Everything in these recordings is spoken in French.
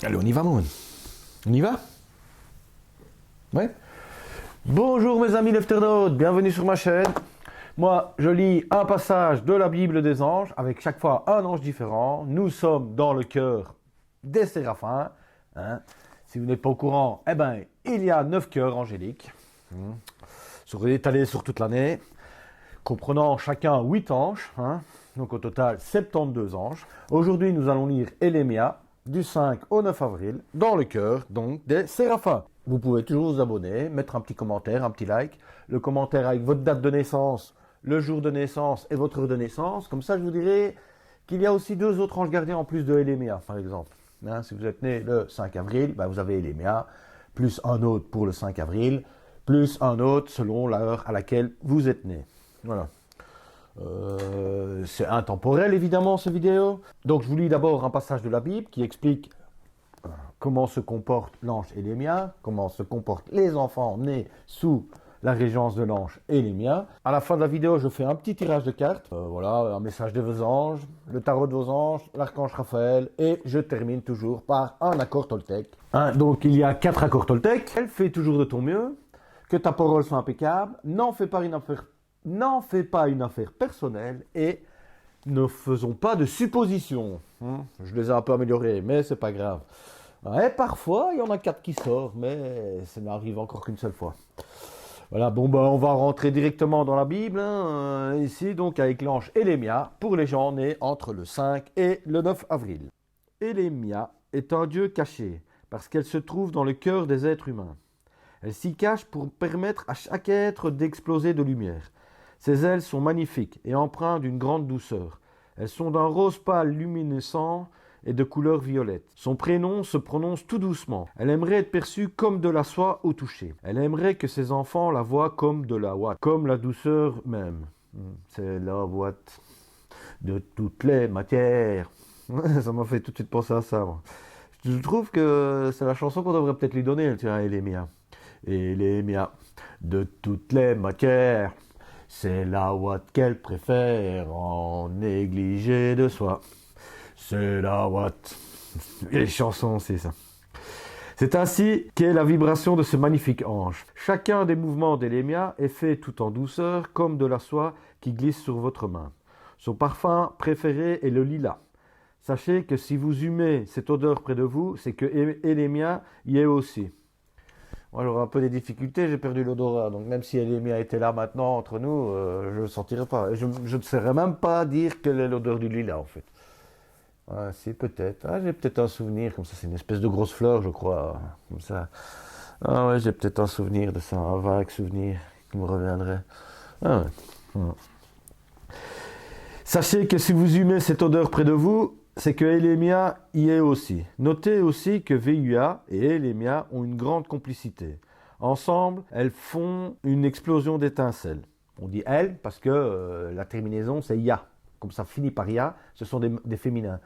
Allez, on y va, Moon. On y va? Ouais. Bonjour mes amis lefternautes, bienvenue sur ma chaîne. Moi, je lis un passage de la Bible des anges, avec chaque fois un ange différent. Nous sommes dans le cœur des séraphins. Hein. Si vous n'êtes pas au courant, eh ben, il y a 9 cœurs angéliques, étalés sur toute l'année, comprenant chacun 8 anges, hein. Donc au total 72 anges. Aujourd'hui, nous allons lire Élémia, du 5 au 9 avril, dans le cœur donc des séraphins. Vous pouvez toujours vous abonner, mettre un petit commentaire, un petit like, le commentaire avec votre date de naissance, le jour de naissance et votre heure de naissance. Comme ça, je vous dirai qu'il y a aussi 2 autres anges gardiens en plus de Élémia, par exemple. Hein, si vous êtes né le 5 avril, ben vous avez Élémia, plus un autre pour le 5 avril, plus un autre selon l'heure à laquelle vous êtes né. Voilà. C'est intemporel évidemment cette vidéo. Donc je vous lis d'abord un passage de la Bible qui explique comment se comporte l'ange Élémia, comment se comportent les enfants nés sous la régence de l'ange Élémia. À la fin de la vidéo, je fais un petit tirage de cartes. Voilà, un message de vos anges, le tarot de vos anges, l'archange Raphaël, et je termine toujours par un accord Toltec. Hein, donc il y a 4 accords Toltec. Fais toujours de ton mieux, que ta parole soit impeccable, n'en fais pas une affaire personnelle et ne faisons pas de suppositions. Je les ai un peu améliorés, mais c'est pas grave. Et parfois, il y en a 4 qui sortent, mais ça n'arrive encore qu'une seule fois. Voilà, bon, ben, on va rentrer directement dans la Bible, hein, ici, donc avec l'ange Élémia, pour les gens nés entre le 5 et le 9 avril. Élémia est un dieu caché, parce qu'elle se trouve dans le cœur des êtres humains. Elle s'y cache pour permettre à chaque être d'exploser de lumière. Ses ailes sont magnifiques et empreintes d'une grande douceur. Elles sont d'un rose pâle luminescent et de couleur violette. Son prénom se prononce tout doucement. Elle aimerait être perçue comme de la soie au toucher. Elle aimerait que ses enfants la voient comme de la ouate, comme la douceur même. C'est la ouate de toutes les matières. Ça m'a fait tout de suite penser à ça. Moi. Je trouve que c'est la chanson qu'on devrait peut-être lui donner, tiens, Élémia. Élémia, de toutes les matières. C'est la ouate qu'elle préfère en négligé de soi. C'est la ouate. Les chansons, c'est ça. C'est ainsi qu'est la vibration de ce magnifique ange. Chacun des mouvements d'Élémia est fait tout en douceur, comme de la soie qui glisse sur votre main. Son parfum préféré est le lilas. Sachez que si vous humez cette odeur près de vous, c'est que Élémia y est aussi. Moi, j'aurais un peu des difficultés, j'ai perdu l'odorat. Donc, même si Élémia était là maintenant entre nous, je ne le sentirais pas. Je ne saurais même pas dire quelle est l'odeur du lilas, en fait. Ah, si, peut-être. Ah, j'ai peut-être un souvenir, comme ça, c'est une espèce de grosse fleur, je crois. Comme ça. Ah, ouais, j'ai peut-être un souvenir de ça, un vague souvenir qui me reviendrait. Ah, ouais. Sachez que si vous humez cette odeur près de vous, c'est que Élémia y est aussi. Notez aussi que Véua et Élémia ont une grande complicité. Ensemble, elles font une explosion d'étincelles. On dit elles parce que la terminaison c'est ya. Comme ça finit par ya, ce sont des féminins.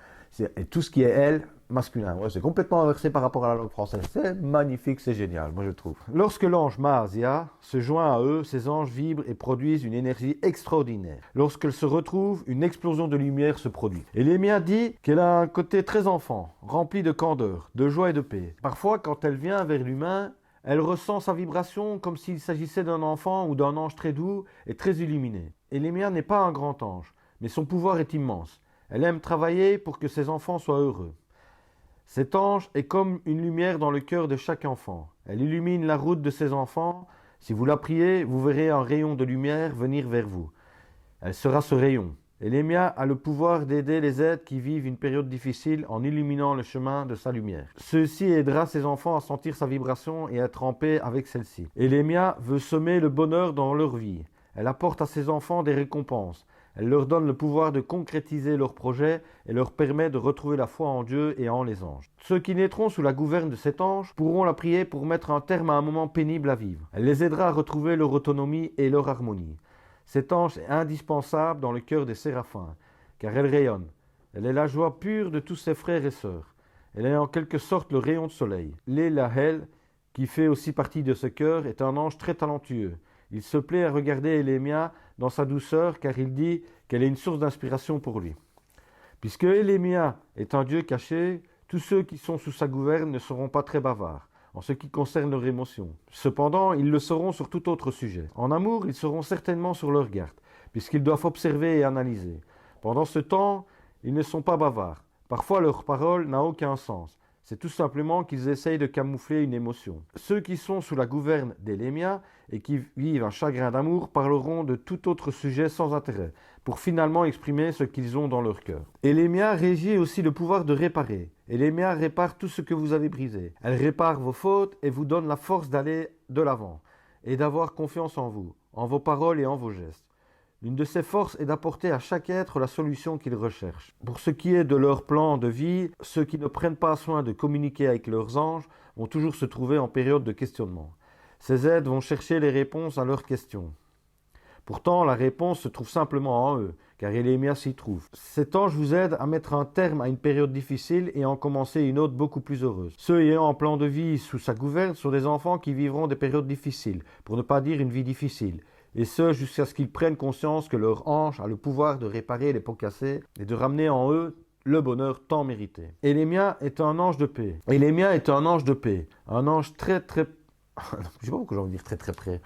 Et tout ce qui est elle, masculin. Ouais, c'est complètement inversé par rapport à la langue française. C'est magnifique, c'est génial, moi je trouve. Lorsque l'ange Maasia se joint à eux, ces anges vibrent et produisent une énergie extraordinaire. Lorsqu'elles se retrouvent, une explosion de lumière se produit. Élémia dit qu'elle a un côté très enfant, rempli de candeur, de joie et de paix. Parfois, quand elle vient vers l'humain, elle ressent sa vibration comme s'il s'agissait d'un enfant ou d'un ange très doux et très illuminé. Élémia n'est pas un grand ange, mais son pouvoir est immense. Elle aime travailler pour que ses enfants soient heureux. Cet ange est comme une lumière dans le cœur de chaque enfant. Elle illumine la route de ses enfants. Si vous la priez, vous verrez un rayon de lumière venir vers vous. Elle sera ce rayon. Élémia a le pouvoir d'aider les êtres qui vivent une période difficile en illuminant le chemin de sa lumière. Ceci aidera ses enfants à sentir sa vibration et à être en paix avec celle-ci. Élémia veut semer le bonheur dans leur vie. Elle apporte à ses enfants des récompenses. Elle leur donne le pouvoir de concrétiser leurs projets et leur permet de retrouver la foi en Dieu et en les anges. Ceux qui naîtront sous la gouverne de cet ange pourront la prier pour mettre un terme à un moment pénible à vivre. Elle les aidera à retrouver leur autonomie et leur harmonie. Cet ange est indispensable dans le cœur des séraphins, car elle rayonne. Elle est la joie pure de tous ses frères et sœurs. Elle est en quelque sorte le rayon de soleil. L'Élahel, qui fait aussi partie de ce cœur, est un ange très talentueux, Il se plaît à regarder Élémia dans sa douceur car il dit qu'elle est une source d'inspiration pour lui. Puisque Élémia est un Dieu caché, tous ceux qui sont sous sa gouverne ne seront pas très bavards en ce qui concerne leurs émotions. Cependant, ils le seront sur tout autre sujet. En amour, ils seront certainement sur leur garde, puisqu'ils doivent observer et analyser. Pendant ce temps, ils ne sont pas bavards. Parfois, leur parole n'a aucun sens. C'est tout simplement qu'ils essayent de camoufler une émotion. Ceux qui sont sous la gouverne d'Élémia et qui vivent un chagrin d'amour parleront de tout autre sujet sans intérêt, pour finalement exprimer ce qu'ils ont dans leur cœur. Élémia régit aussi le pouvoir de réparer. Élémia répare tout ce que vous avez brisé. Elle répare vos fautes et vous donne la force d'aller de l'avant et d'avoir confiance en vous, en vos paroles et en vos gestes. L'une de ses forces est d'apporter à chaque être la solution qu'il recherche. Pour ce qui est de leur plan de vie, ceux qui ne prennent pas soin de communiquer avec leurs anges vont toujours se trouver en période de questionnement. Ces êtres vont chercher les réponses à leurs questions. Pourtant, la réponse se trouve simplement en eux, car Élémia s'y trouve. Cet ange vous aide à mettre un terme à une période difficile et à en commencer une autre beaucoup plus heureuse. Ceux ayant un plan de vie sous sa gouverne sont des enfants qui vivront des périodes difficiles, pour ne pas dire une vie difficile. Et ce, jusqu'à ce qu'ils prennent conscience que leur ange a le pouvoir de réparer les pots cassés et de ramener en eux le bonheur tant mérité. Élémia est un ange de paix. Élémia est un ange de paix. Un ange très... je sais pas pourquoi j'ai envie de dire très près.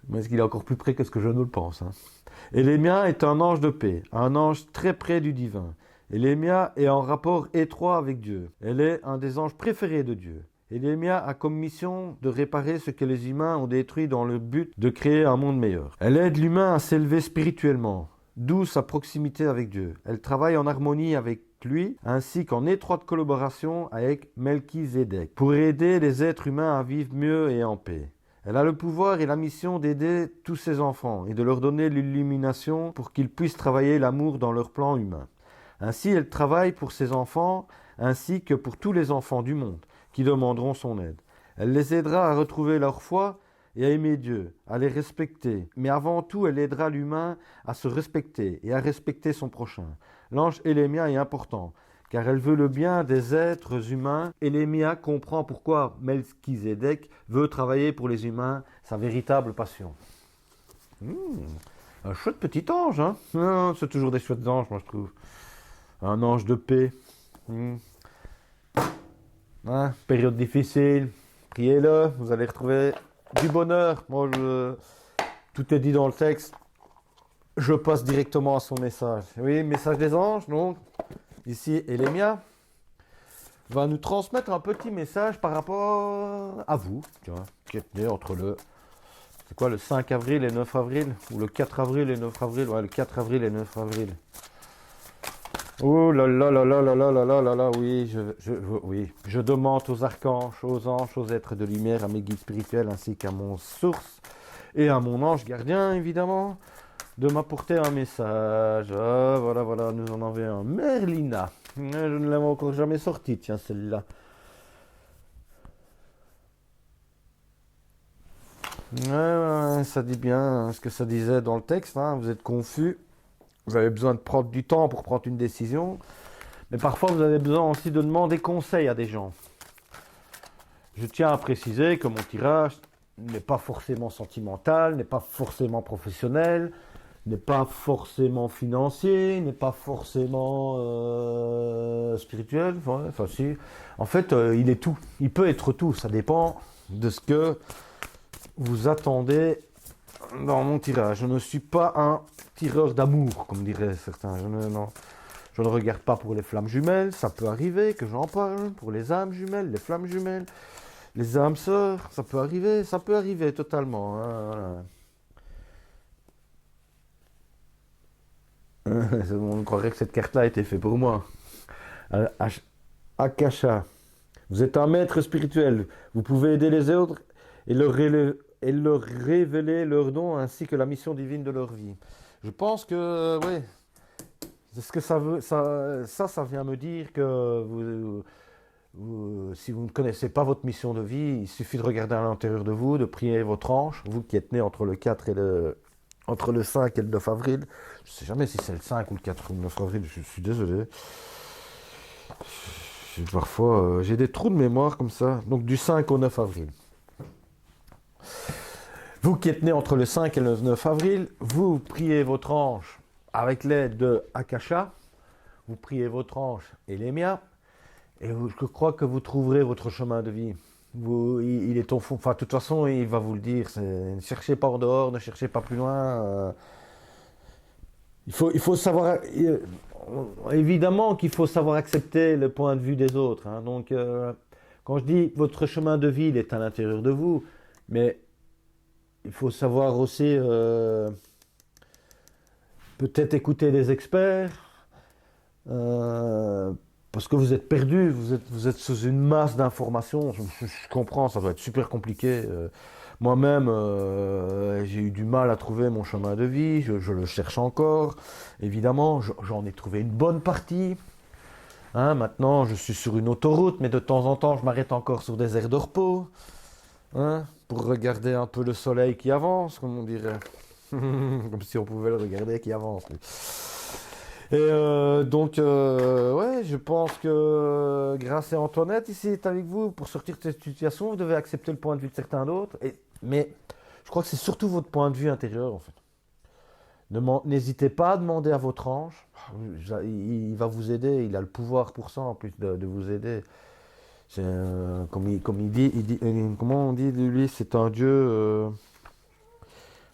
Mais est-ce qu'il est encore plus près que ce que je ne le pense, hein. Élémia est un ange de paix. Un ange très près du divin. Élémia est en rapport étroit avec Dieu. Elle est un des anges préférés de Dieu. Élémia a comme mission de réparer ce que les humains ont détruit dans le but de créer un monde meilleur. Elle aide l'humain à s'élever spirituellement, d'où sa proximité avec Dieu. Elle travaille en harmonie avec lui, ainsi qu'en étroite collaboration avec Melchizedek, pour aider les êtres humains à vivre mieux et en paix. Elle a le pouvoir et la mission d'aider tous ses enfants et de leur donner l'illumination pour qu'ils puissent travailler l'amour dans leur plan humain. Ainsi, elle travaille pour ses enfants, ainsi que pour tous les enfants du monde qui demanderont son aide. Elle les aidera à retrouver leur foi et à aimer Dieu, à les respecter. Mais avant tout, elle aidera l'humain à se respecter et à respecter son prochain. L'ange Élémia est important, car elle veut le bien des êtres humains. Élémia comprend pourquoi Melchizedek veut travailler pour les humains, sa véritable passion. Un chouette petit ange, hein. C'est toujours des chouettes anges, moi je trouve. Un ange de paix. Période difficile, priez-le, vous allez retrouver du bonheur. Moi, tout est dit dans le texte. Je passe directement à son message. Oui, message des anges, donc, ici, Élémia va nous transmettre un petit message par rapport à vous, tu vois, qui est né entre le 5 avril et 9 avril, ou le 4 avril et 9 avril, ouais, le 4 avril et 9 avril. Oh là là là là là là là là là là, oui, je demande aux archanges, aux anges, aux êtres de lumière, à mes guides spirituels, ainsi qu'à mon source et à mon ange gardien, évidemment, de m'apporter un message. Ah, voilà, nous en avons un. Merlina, je ne l'ai encore jamais sorti, tiens, celle-là. Ouais, ça dit bien ce que ça disait dans le texte, hein, vous êtes confus. Vous avez besoin de prendre du temps pour prendre une décision. Mais parfois, vous avez besoin aussi de demander conseil à des gens. Je tiens à préciser que mon tirage n'est pas forcément sentimental, n'est pas forcément professionnel, n'est pas forcément financier, n'est pas forcément spirituel. Enfin, si. En fait, il est tout. Il peut être tout. Ça dépend de ce que vous attendez dans mon tirage. Je ne suis pas un tireur d'amour, comme diraient certains. Je ne regarde pas pour les flammes jumelles. Ça peut arriver que j'en parle. Pour les âmes jumelles, les flammes jumelles, les âmes sœurs, ça peut arriver totalement. Hein, voilà. On croirait que cette carte-là a été faite pour moi. Akasha, vous êtes un maître spirituel. Vous pouvez aider les autres et leur révéler leurs dons ainsi que la mission divine de leur vie. Je pense que, oui, c'est ce que ça veut. Ça vient me dire que si vous ne connaissez pas votre mission de vie, il suffit de regarder à l'intérieur de vous, de prier votre ange, vous qui êtes né entre le 5 et le 9 avril. Je ne sais jamais si c'est le 5 ou le 4 ou le 9 avril, je suis désolé. J'ai des trous de mémoire comme ça. Donc du 5 au 9 avril. Vous qui êtes né entre le 5 et le 9 avril, vous priez votre ange avec l'aide de Akasha, vous priez votre ange Elémia, et je crois que vous trouverez votre chemin de vie. Il est au fond, enfin de toute façon il va vous le dire, ne cherchez pas en dehors, ne cherchez pas plus loin. Il faut savoir, évidemment qu'il faut savoir accepter le point de vue des autres. Hein. Donc quand je dis votre chemin de vie il est à l'intérieur de vous, mais il faut savoir aussi peut-être écouter des experts, parce que vous êtes perdu, vous êtes sous une masse d'informations. Je comprends, ça doit être super compliqué. Moi-même, j'ai eu du mal à trouver mon chemin de vie, je le cherche encore. Évidemment, j'en ai trouvé une bonne partie. Hein, maintenant, je suis sur une autoroute, mais de temps en temps, je m'arrête encore sur des aires de repos. Hein, pour regarder un peu le soleil qui avance, comme on dirait. Comme si on pouvait le regarder qui avance. Et donc, ouais, je pense que Grace et Antoinette ici est avec vous. Pour sortir de cette situation, vous devez accepter le point de vue de certains d'autres. Mais je crois que c'est surtout votre point de vue intérieur, en fait. N'hésitez pas à demander à votre ange. Il va vous aider. Il a le pouvoir pour ça, en plus de vous aider. Comme il dit, comment on dit de lui, c'est un dieu.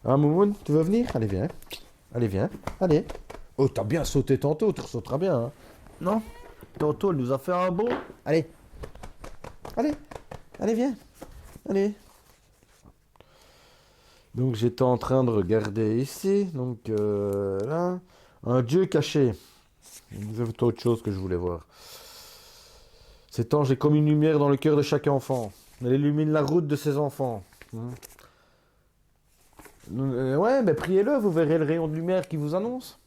Hein, Moumoun, tu veux venir? Allez, viens. Allez, viens. Allez. Oh, t'as bien sauté tantôt, tu ressauteras bien. Hein. Non? Tantôt, elle nous a fait un bond. Allez. Allez. Allez, viens. Allez. Donc, j'étais en train de regarder ici. Donc, là. Un dieu caché. C'est autre chose que je voulais voir. Cet ange est comme une lumière dans le cœur de chaque enfant. Elle illumine la route de ses enfants. Ouais, mais priez-le, vous verrez le rayon de lumière qui vous annonce.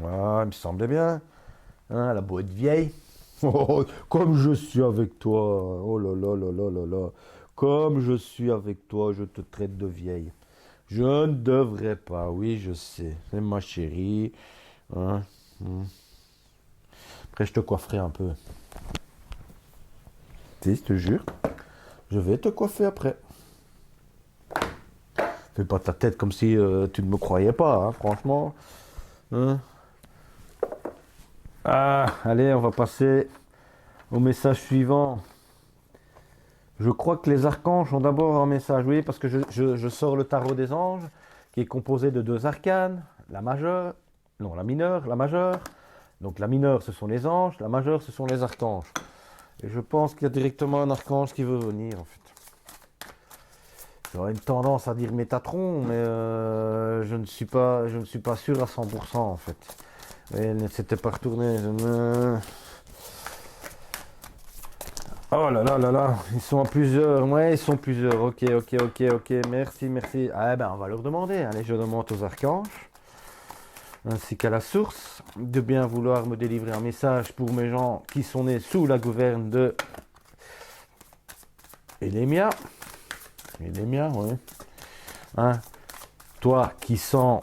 Ah, il me semblait bien. Hein, la beau être vieille. Oh, comme je suis avec toi. Oh là là là là là là. Comme je suis avec toi, je te traite de vieille. Je ne devrais pas, oui, je sais. C'est ma chérie. Hein. Après, je te coifferai un peu. Si, je te jure. Je vais te coiffer après. Fais pas ta tête comme si tu ne me croyais pas, hein, franchement. Hein? Ah, allez, on va passer au message suivant. Je crois que les archanges ont d'abord un message, oui, parce que je sors le tarot des anges, qui est composé de 2 arcanes, la majeure, non, la mineure, la majeure. Donc la mineure, ce sont les anges, la majeure, ce sont les archanges. Et je pense qu'il y a directement un archange qui veut venir, en fait. J'aurais une tendance à dire Métatron, mais je ne suis pas sûr à 100%, en fait. Et elle ne s'était pas retournée. Oh là là là là, ils sont plusieurs. Ouais, ils sont plusieurs. Ok, merci. Ah ben, on va leur demander. Allez, je demande aux archanges, ainsi qu'à la source, de bien vouloir me délivrer un message pour mes gens qui sont nés sous la gouverne de Elémia. Elémia, oui. Hein? Toi qui sens,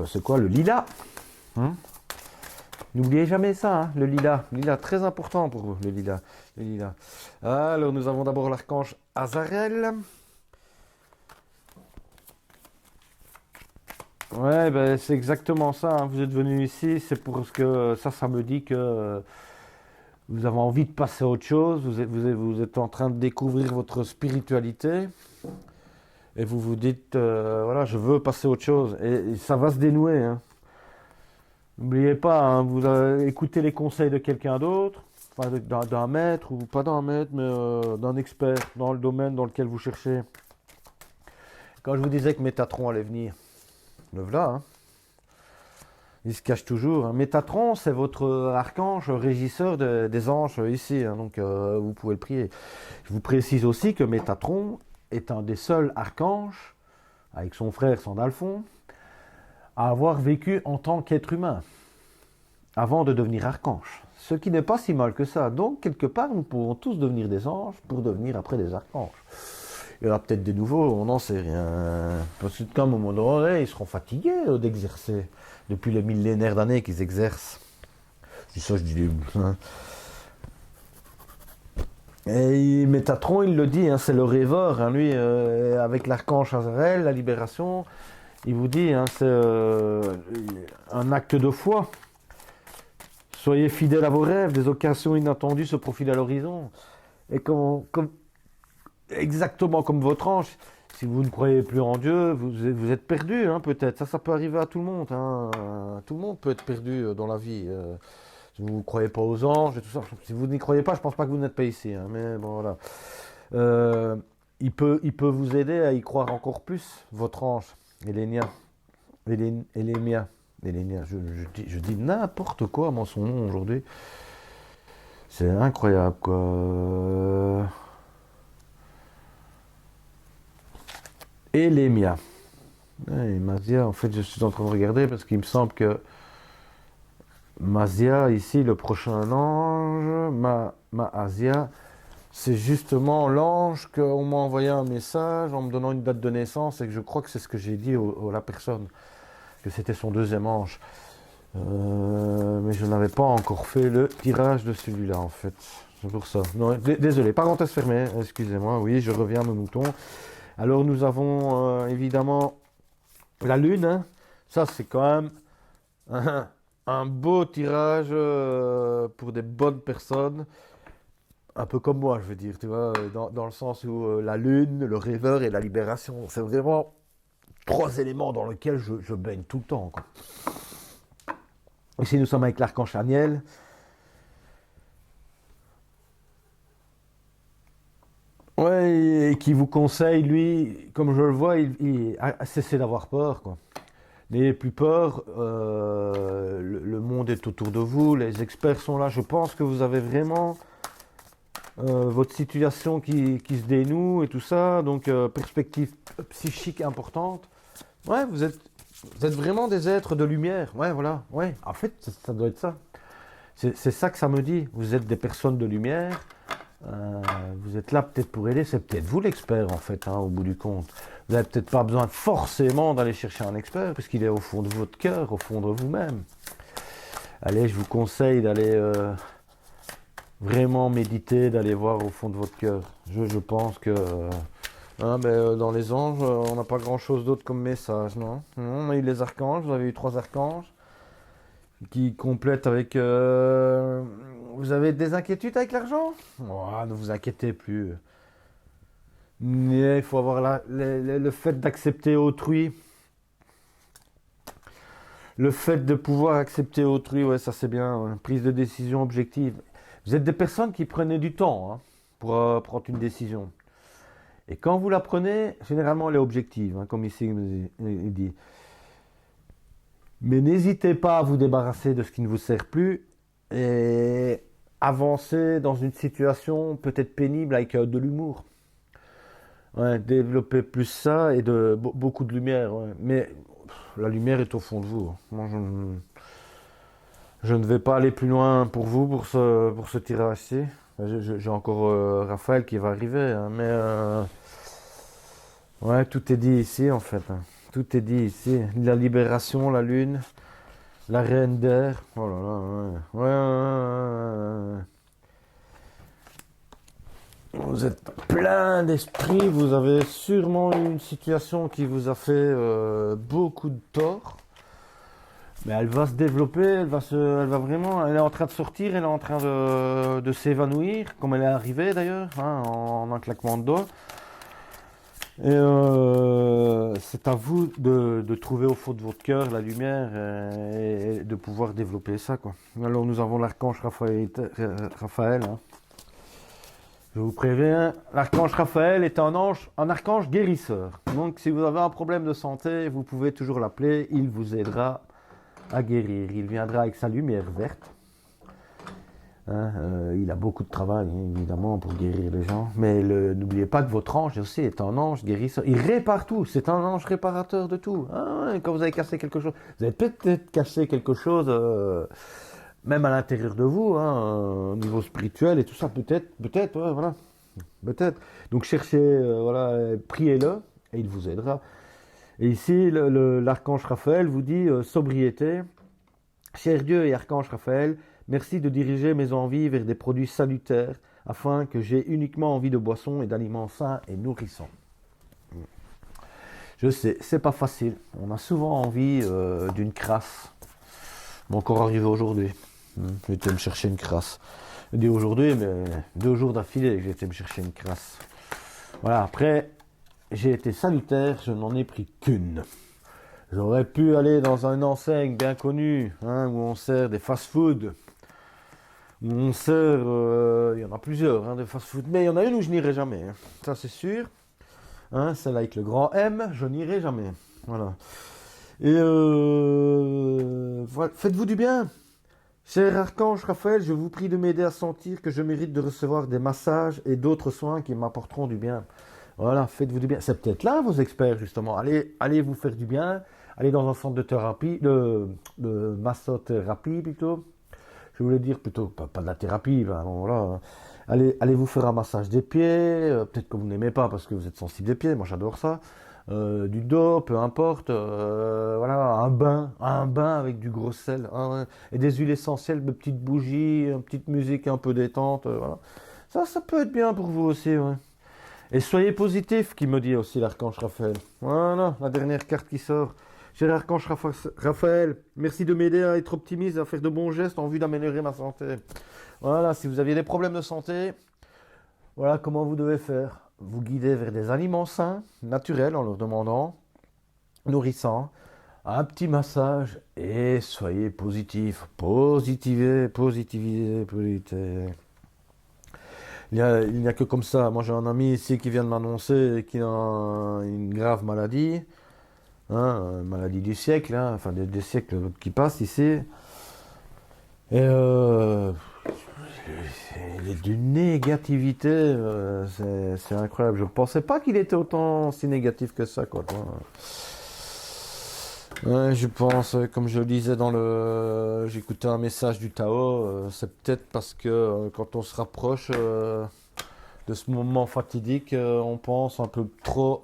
c'est quoi, le lilas? N'oubliez jamais ça, hein, le lilas. Le lilas, très important pour vous, le lilas. Le lilas. Alors, nous avons d'abord l'archange Azarel. Ouais, ben, c'est exactement ça. Hein. Vous êtes venu ici, c'est pour ce que ça me dit que vous avez envie de passer à autre chose. Vous êtes en train de découvrir votre spiritualité. Et vous vous dites, voilà, je veux passer à autre chose. Et ça va se dénouer. Hein. N'oubliez pas, hein, vous écoutez les conseils de quelqu'un d'autre, enfin, d'un maître, ou pas d'un maître, mais d'un expert dans le domaine dans lequel vous cherchez. Quand je vous disais que Métatron allait venir, le voilà, hein. Il se cache toujours. Hein. Métatron, c'est votre archange régisseur des anges ici, hein, donc vous pouvez le prier. Je vous précise aussi que Métatron est un des seuls archanges, avec son frère Sandalphon, à avoir vécu en tant qu'être humain, avant de devenir archange. Ce qui n'est pas si mal que ça. Donc, quelque part, nous pouvons tous devenir des anges pour devenir après des archanges. Il y aura peut-être des nouveaux, on n'en sait rien. Parce qu'à un moment donné, ils seront fatigués d'exercer. Depuis les millénaires d'années qu'ils exercent. Je dis ça, je dis... Hein. Et Métatron, il le dit, hein, c'est le rêveur, hein, lui, avec l'archange Azraël, la libération, il vous dit, hein, c'est un acte de foi. Soyez fidèles à vos rêves, des occasions inattendues se profilent à l'horizon. Et exactement comme votre ange, si vous ne croyez plus en Dieu, vous êtes perdu, hein, peut-être. Ça peut arriver à tout le monde. Hein. Tout le monde peut être perdu dans la vie. Si vous ne croyez pas aux anges et tout ça. Si vous n'y croyez pas, je ne pense pas que vous n'êtes pas ici. Hein, mais bon, voilà. Euh, il peut vous aider à y croire encore plus, votre ange, Elénia, Elémia. Elénia, je dis n'importe quoi dans son nom aujourd'hui. C'est incroyable, quoi. Elémia. Et Mazia, en fait, je suis en train de regarder parce qu'il me semble que Mazia, ici, le prochain ange, Maasia, c'est justement l'ange qu'on m'a envoyé un message en me donnant une date de naissance et que je crois que c'est ce que j'ai dit à la personne, que c'était son deuxième ange. Mais je n'avais pas encore fait le tirage de celui-là, en fait. C'est pour ça. Non, désolé, parenthèse fermée, excusez-moi. Oui, je reviens à nos moutons. Alors, nous avons évidemment la Lune. Hein. Ça, c'est quand même un beau tirage pour des bonnes personnes. Un peu comme moi, je veux dire, tu vois, dans le sens où la Lune, le rêveur et la libération, c'est vraiment trois éléments dans lesquels je baigne tout le temps, quoi. Ici, nous sommes avec l'archange Aniel. Ouais, et qui vous conseille, lui, comme je le vois, il a cessé d'avoir peur, quoi. N'ayez plus peur, le monde est autour de vous, les experts sont là. Je pense que vous avez vraiment votre situation qui se dénoue et tout ça, donc perspective psychique importante. Ouais, vous êtes vraiment des êtres de lumière. Ouais, voilà. Ouais, en fait, ça doit être ça. C'est ça que ça me dit. Vous êtes des personnes de lumière. Vous êtes là peut-être pour aider. C'est peut-être vous l'expert, en fait, hein, au bout du compte. Vous n'avez peut-être pas besoin forcément d'aller chercher un expert, puisqu'il est au fond de votre cœur, au fond de vous-même. Allez, je vous conseille d'aller vraiment méditer, d'aller voir au fond de votre cœur. Je pense que hein, mais, dans les anges, on n'a pas grand-chose d'autre comme message, non? On a eu les archanges, vous avez eu 3 archanges qui complètent avec... vous avez des inquiétudes avec l'argent? Oh, ne vous inquiétez plus. Mais il faut avoir le fait d'accepter autrui. Le fait de pouvoir accepter autrui, ouais, ça c'est bien. Ouais. Prise de décision objective. Vous êtes des personnes qui prenaient du temps hein, pour prendre une décision. Et quand vous la prenez, généralement elle est objective, hein, comme ici il dit. Mais n'hésitez pas à vous débarrasser de ce qui ne vous sert plus et avancer dans une situation peut-être pénible avec de l'humour. Ouais, développer plus ça et beaucoup de lumière. Ouais. Mais la lumière est au fond de vous. Moi, je ne vais pas aller plus loin pour vous pour ce tirage-ci. J'ai encore Raphaël qui va arriver, hein, mais ouais, tout est dit ici en fait. Hein. Tout est dit ici. La libération, la lune, la reine d'air. Oh là là, ouais. Ouais. Vous êtes plein d'esprit, vous avez sûrement eu une situation qui vous a fait beaucoup de tort. Mais elle va se développer, elle est en train de sortir, elle est en train de s'évanouir, comme elle est arrivée d'ailleurs, hein, en un claquement de doigts. Et c'est à vous de trouver au fond de votre cœur la lumière et de pouvoir développer ça, quoi. Alors nous avons l'archange Raphaël hein. Je vous préviens, l'archange Raphaël est un archange guérisseur. Donc si vous avez un problème de santé, vous pouvez toujours l'appeler, il vous aidera à guérir. Il viendra avec sa lumière verte. Hein, il a beaucoup de travail, évidemment, pour guérir les gens. Mais n'oubliez pas que votre ange aussi est un ange guérisseur. Il répare tout. C'est un ange réparateur de tout. Hein, quand vous avez cassé quelque chose, vous avez peut-être cassé quelque chose, même à l'intérieur de vous, hein, au niveau spirituel et tout ça. Peut-être, ouais, voilà. Peut-être. Donc cherchez, voilà, priez-le et il vous aidera. Et ici, l'archange Raphaël vous dit sobriété. Cher Dieu et archange Raphaël, merci de diriger mes envies vers des produits salutaires afin que j'ai uniquement envie de boissons et d'aliments sains et nourrissants. Je sais, c'est pas facile. On a souvent envie d'une crasse. M'est encore arrivé aujourd'hui. J'ai été me chercher une crasse. Je dis aujourd'hui, mais 2 jours d'affilée que j'ai été me chercher une crasse. Voilà, après, j'ai été salutaire, je n'en ai pris qu'une. J'aurais pu aller dans une enseigne bien connue, où on sert des fast-food. Où on sert, il y en a plusieurs, des fast-food. Mais il y en a une où je n'irai jamais, ça c'est sûr. Celle avec le grand M, je n'irai jamais. Voilà. Et faites-vous du bien. Cher Archange Raphaël, je vous prie de m'aider à sentir que je mérite de recevoir des massages et d'autres soins qui m'apporteront du bien. Voilà, faites-vous du bien. C'est peut-être là vos experts, justement. Allez vous faire du bien. Allez dans un centre de thérapie, de massothérapie plutôt. Je voulais dire plutôt, pas de la thérapie, voilà. Allez vous faire un massage des pieds. Peut-être que vous n'aimez pas parce que vous êtes sensible des pieds. Moi, j'adore ça. Du dos, peu importe, voilà, un bain avec du gros sel, et des huiles essentielles, de petites bougies, une petite musique un peu détente, voilà. Ça peut être bien pour vous aussi, ouais. Et soyez positif, qui me dit aussi l'archange Raphaël. Voilà, la dernière carte qui sort. Cher archange Raphaël, merci de m'aider à être optimiste, à faire de bons gestes en vue d'améliorer ma santé. Voilà, si vous aviez des problèmes de santé, voilà comment vous devez faire. Vous guider vers des aliments sains, naturels, en leur demandant, nourrissants, un petit massage et soyez positifs. Positivez. Il n'y a que comme ça. Moi, j'ai un ami ici qui vient de m'annoncer qu'il a une grave maladie, une maladie du siècle, enfin des siècles qui passent ici. Et il est d'une négativité, c'est incroyable. Je ne pensais pas qu'il était autant si négatif que ça, quoi. Ouais, je pense, comme je le disais j'écoutais un message du Tao, c'est peut-être parce que quand on se rapproche de ce moment fatidique, on pense un peu trop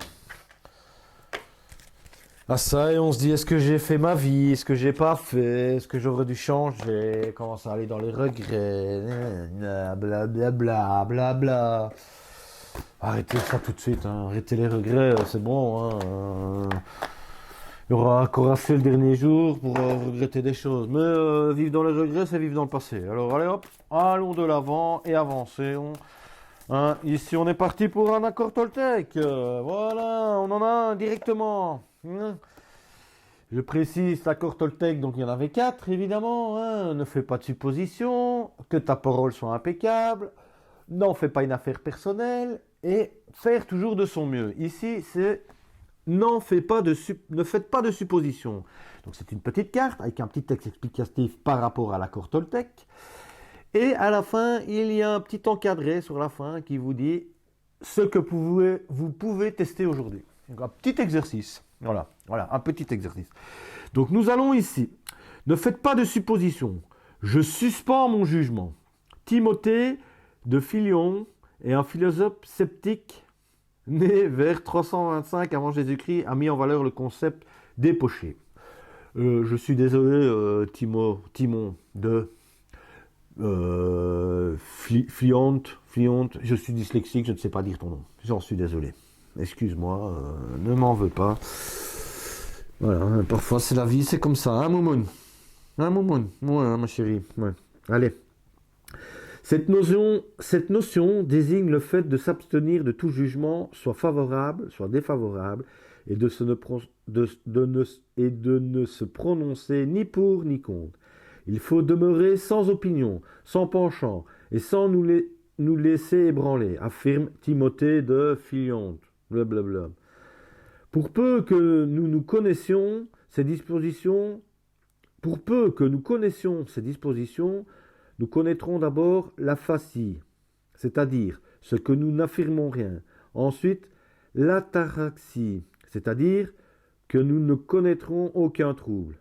à ça et on se dit, est-ce que j'ai fait ma vie, est-ce que j'ai pas fait, est-ce que j'aurais dû changer, commence à aller dans les regrets, blablabla. Arrêtez ça tout de suite, arrêtez les regrets, c'est bon. Il y aura encore assez le dernier jour pour regretter des choses, mais vivre dans les regrets, c'est vivre dans le passé. Alors allez hop, allons de l'avant et avançons. Ici on est parti pour un accord Toltec, voilà, on en a un directement. Je précise, l'accord Toltec, donc il y en avait 4 évidemment. Ne fais pas de suppositions, que ta parole soit impeccable, n'en fais pas une affaire personnelle et faire toujours de son mieux. Ici c'est ne faites pas de suppositions. Donc c'est une petite carte avec un petit texte explicatif par rapport à l'accord Toltec. Et à la fin, il y a un petit encadré sur la fin qui vous dit ce que vous pouvez tester aujourd'hui. Donc un petit exercice. Voilà, un petit exercice. Donc nous allons ici. Ne faites pas de suppositions. Je suspends mon jugement. Timothée de Philion est un philosophe sceptique né vers 325 avant Jésus-Christ, a mis en valeur le concept d'époché. Je suis désolé, Timon de Fliont, je suis dyslexique, je ne sais pas dire ton nom. J'en suis désolé. Excuse-moi, ne m'en veux pas. Voilà, parfois c'est la vie, c'est comme ça, Moumoun. Moumoun, ouais, ma chérie. Ouais. Allez. Cette notion désigne le fait de s'abstenir de tout jugement, soit favorable, soit défavorable, et de ne se prononcer ni pour ni contre. Il faut demeurer sans opinion, sans penchant, et sans nous laisser ébranler, affirme Timothée de Philion. Blablabla. Pour peu que nous connaissions ces dispositions, nous connaîtrons d'abord l'aphasie, c'est-à-dire ce que nous n'affirmons rien. Ensuite, l'ataraxie, c'est-à-dire que nous ne connaîtrons aucun trouble.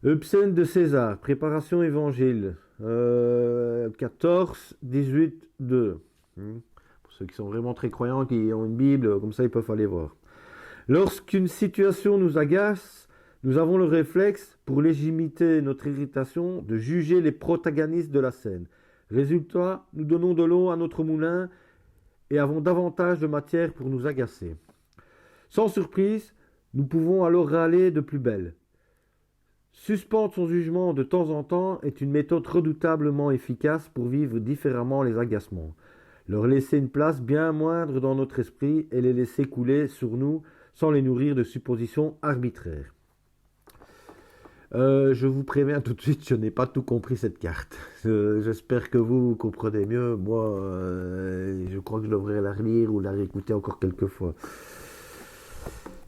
Eubsène de César, préparation évangile, 14, 18, 2. Pour ceux qui sont vraiment très croyants, qui ont une Bible, comme ça ils peuvent aller voir. Lorsqu'une situation nous agace, nous avons le réflexe, pour légitimer notre irritation, de juger les protagonistes de la scène. Résultat, nous donnons de l'eau à notre moulin et avons davantage de matière pour nous agacer. Sans surprise, nous pouvons alors râler de plus belle. Suspendre son jugement de temps en temps est une méthode redoutablement efficace pour vivre différemment les agacements. Leur laisser une place bien moindre dans notre esprit et les laisser couler sur nous sans les nourrir de suppositions arbitraires. Je vous préviens tout de suite, je n'ai pas tout compris cette carte. J'espère que vous comprenez mieux. Moi, je crois que je devrais la relire ou la réécouter encore quelques fois.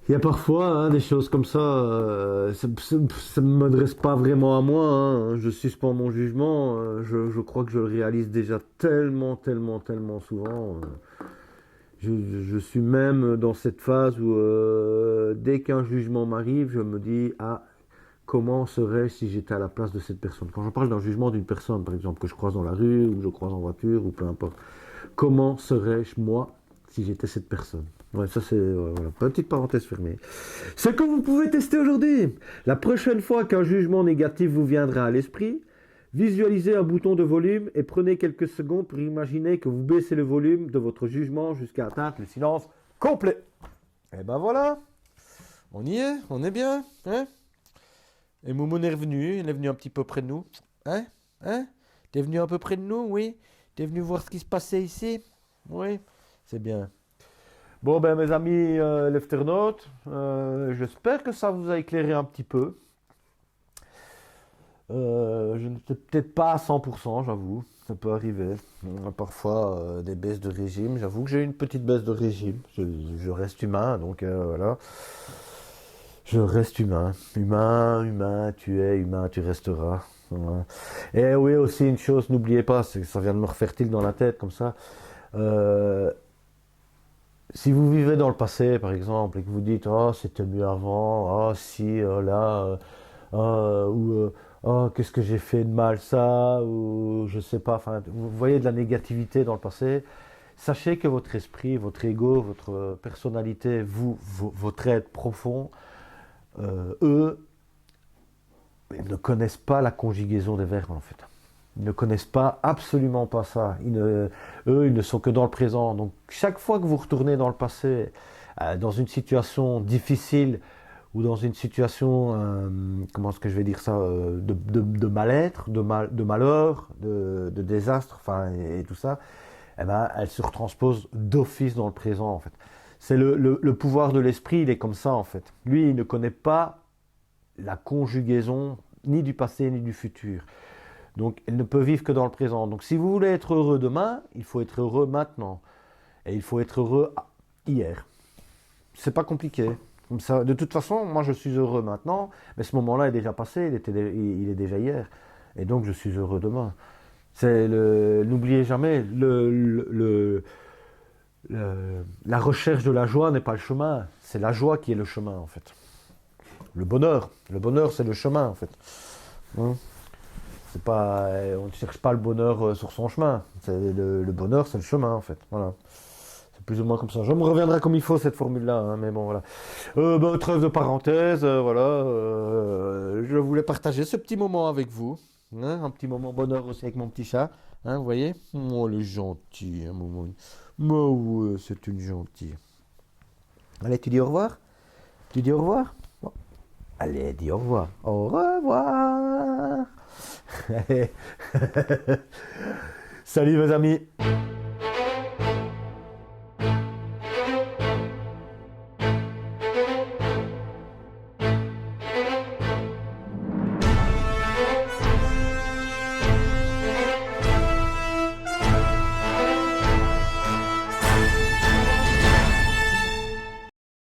Il y a parfois des choses comme ça, ça ne m'adresse pas vraiment à moi. Je suspends mon jugement. Je crois que je le réalise déjà tellement souvent. Je suis même dans cette phase où dès qu'un jugement m'arrive, je me dis comment serais-je si j'étais à la place de cette personne? Quand je parle d'un jugement d'une personne, par exemple, que je croise dans la rue, ou je croise en voiture, ou peu importe, comment serais-je, moi, si j'étais cette personne? Ouais, ça c'est voilà, petite parenthèse fermée. Ce que vous pouvez tester aujourd'hui. La prochaine fois qu'un jugement négatif vous viendra à l'esprit, visualisez un bouton de volume et prenez quelques secondes pour imaginer que vous baissez le volume de votre jugement jusqu'à atteindre le silence complet. Et ben voilà, on y est, on est bien, hein? Et Moumoun est revenu, il est venu un petit peu près de nous. Hein? T'es venu un peu près de nous, oui? T'es venu voir ce qui se passait ici? Oui, c'est bien. Bon, ben mes amis lefternautes, j'espère que ça vous a éclairé un petit peu. Je n'étais peut-être pas à 100%, j'avoue. Ça peut arriver. On a parfois des baisses de régime. J'avoue que j'ai une petite baisse de régime. Je reste humain, donc voilà. Je reste humain. Humain, tu es, humain, tu resteras. Voilà. Et oui, aussi une chose, n'oubliez pas, ça vient de me refaire tilt dans la tête comme ça. Si vous vivez dans le passé, par exemple, et que vous dites «Oh, c'était mieux avant, oh, si, là, oh, qu'est-ce que j'ai fait de mal ça», ou je sais pas, enfin, vous voyez de la négativité dans le passé, sachez que votre esprit, votre ego, votre personnalité, votre être profond, eux, ils ne connaissent pas la conjugaison des verbes en fait. Ils ne connaissent pas, absolument pas ça. Eux, ils ne sont que dans le présent. Donc chaque fois que vous retournez dans le passé, dans une situation difficile ou dans une situation, comment est-ce que je vais dire ça, de mal-être, de malheur, de désastre, enfin et tout ça, eh ben, elle se retranspose d'office dans le présent en fait. C'est le pouvoir de l'esprit, il est comme ça en fait. Lui, il ne connaît pas la conjugaison ni du passé ni du futur. Donc, elle ne peut vivre que dans le présent. Donc, si vous voulez être heureux demain, il faut être heureux maintenant. Et il faut être heureux hier. C'est pas compliqué. Comme ça, de toute façon, moi, je suis heureux maintenant, mais ce moment-là est déjà passé, il est déjà hier. Et donc, je suis heureux demain. N'oubliez jamais, la recherche de la joie n'est pas le chemin. C'est la joie qui est le chemin, en fait. Le bonheur, c'est le chemin, en fait. C'est pas, on ne cherche pas le bonheur sur son chemin. Le bonheur, c'est le chemin, en fait. Voilà. C'est plus ou moins comme ça. Je me reviendrai comme il faut cette formule-là, mais bon, voilà. Trêve de parenthèse, voilà. Je voulais partager ce petit moment avec vous. Un petit moment bonheur aussi avec mon petit chat. Vous voyez? Oh, le gentil, Momo. Mais ouais, c'est une gentille. Allez, tu dis au revoir? Tu dis au revoir? Bon. Allez, dis au revoir. Au revoir. Salut mes amis.